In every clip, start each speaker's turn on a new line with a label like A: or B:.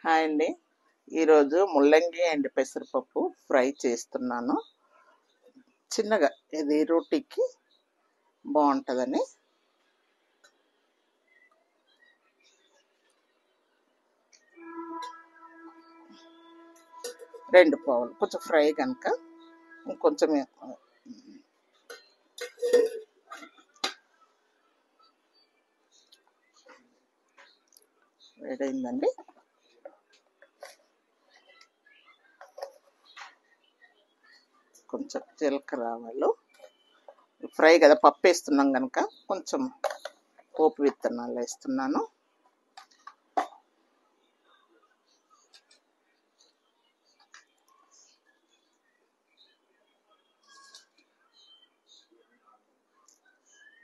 A: Hi అండి. ఈరోజు ముల్లంగి అండ్ పెసరపప్పు ఫ్రై చేస్తున్నాను. చిన్నగా ఇది రోటీకి బాగుంటుందని. రెండు పావులు కొంచెం ఫ్రై కనుక ఇంకొంచెం వేడైందండి. కొంచెం జీలకర్ర ఆవాలు ఫ్రై కదా, పప్పు వేస్తున్నాం కనుక కొంచెం పోపు విత్తనాలు వేస్తున్నాను.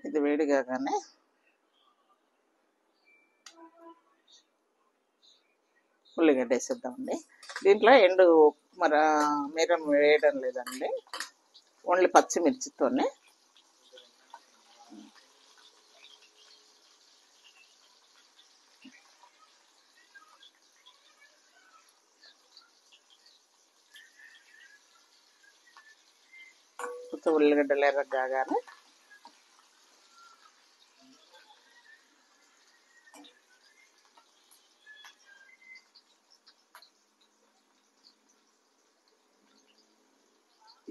A: ఇది వేడిగానే ఉల్లిగడ్డ వేసేద్దామండి. దీంట్లో ఎండు మిరం వేయడం లేదండి, ఓన్లీ పచ్చిమిర్చితోనే. కొంచెం ఉల్లిగడ్డలు ఎర్రగానే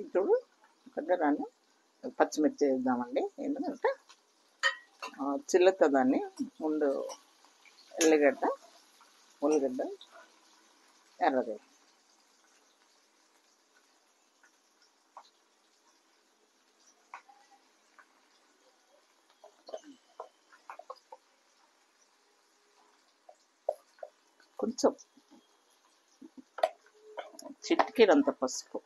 A: ఇప్పుడు దగ్గరాన్ని పచ్చిమిర్చి వేద్దామండి. ఎందుకంటే చిల్లుతుందని ముందు ఉల్లిగడ్డ ఎర్రగా కొంచెం చిటికెడంత పసుపు.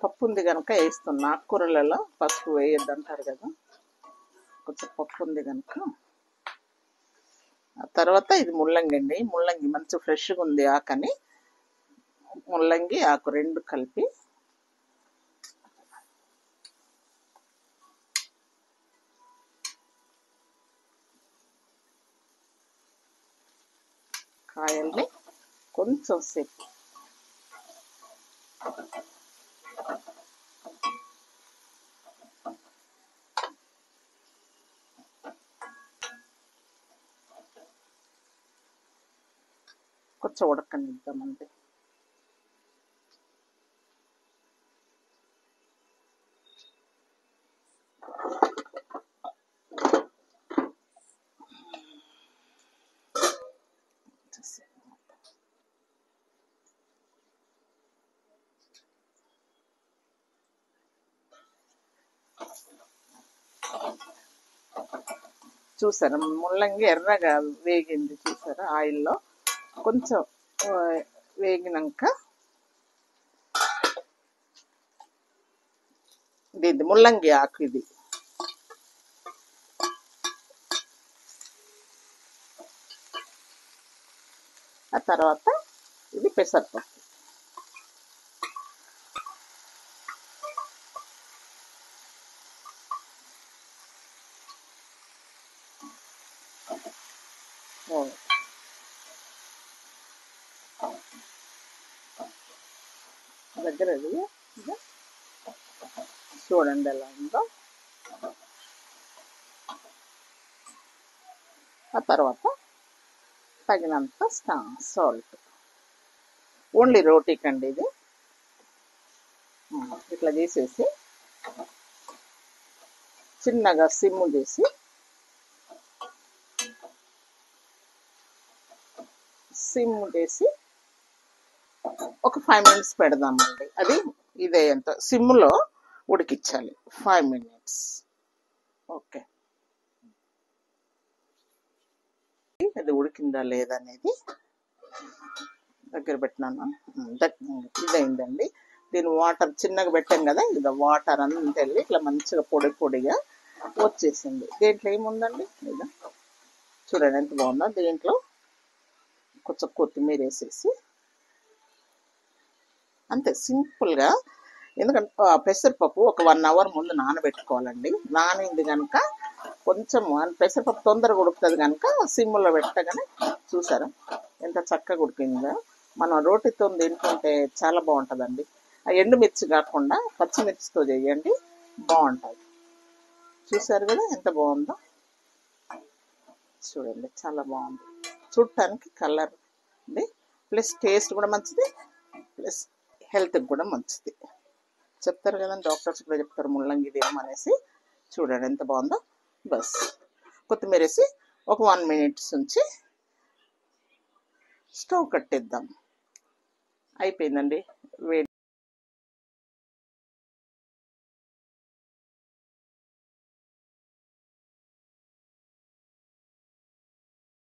A: పప్పు ఉంది కనుక వేస్తున్నా. ఆకుకూరలలో పసుపు వేయొద్దు అంటారు కదా, కొంచెం పప్పు ఉంది కనుక. ఆ తర్వాత ఇది ముల్లంగి అండి. ముల్లంగి మంచి ఫ్రెష్గా ఉంది ఆకని, ముల్లంగి ఆకు రెండు కలిపి కాయల్ని కొంచెం సేపు కొంచెం ఉడకనిద్దామండి. చూసారా, ముల్లంగి ఎర్రగా వేగింది చూసారా ఆయిల్లో. కొంచెం వేగినాక ఇది ముల్లంగి ఆకు, ఇది ఆ తర్వాత ఇది పెసరపప్పు. దగ్గర చూడండి ఎలా ఉందో. ఆ తర్వాత తగినంత సాల్ట్, ఓన్లీ రోటీకి అండి ఇది. ఇట్లా చేసేసి చిన్నగా సిమ్ చేసి ఒక 5 minutes పెడదామండి. అది ఇదే ఎంత సిమ్లో ఉడికించాలి 5 minutes. ఓకే, అది ఉడికిందా లేదనేది దగ్గర పెట్టినాను. ఇదైందండి. దీని వాటర్ చిన్నగా పెట్టాం కదా, ఇది వాటర్ అంతా వెళ్ళి ఇట్లా మంచిగా పొడి పొడిగా వచ్చేసింది. దీంట్లో ఏముందండి, ఇది చూడండి ఎంత బాగుందో. దీంట్లో కొంచెం కొత్తిమీర వేసేసి అంతే సింపుల్గా. ఎందుకంటే పెసరపప్పు ఒక 1 hour ముందు నానబెట్టుకోవాలండి. నానింది కనుక కొంచెం పెసరపప్పు తొందరగా ఉడుకుతుంది కనుక సిమ్లో పెట్టగానే చూసారా ఎంత చక్కగా ఉడికిందో. మనం రోటితో తింటుంటే చాలా బాగుంటుందండి. ఆ ఎండుమిర్చి కాకుండా పచ్చిమిర్చితో చేయండి, బాగుంటుంది. చూసారు కదా ఎంత బాగుందో, చూడండి చాలా బాగుంది. చూడటానికి కలర్ ఉంది, ప్లస్ టేస్ట్ కూడా మంచిది, ప్లస్ హెల్త్కి కూడా మంచిది. చెప్తారు కదండి డాక్టర్స్ కూడా చెప్తారు ముల్లంగి తినమనేసి. చూడండి ఎంత బాగుందో. బస్ కొత్తిమీర వేసి ఒక 1 minute ఉంచి స్టవ్ కట్టేద్దాం. అయిపోయిందండి వేడి.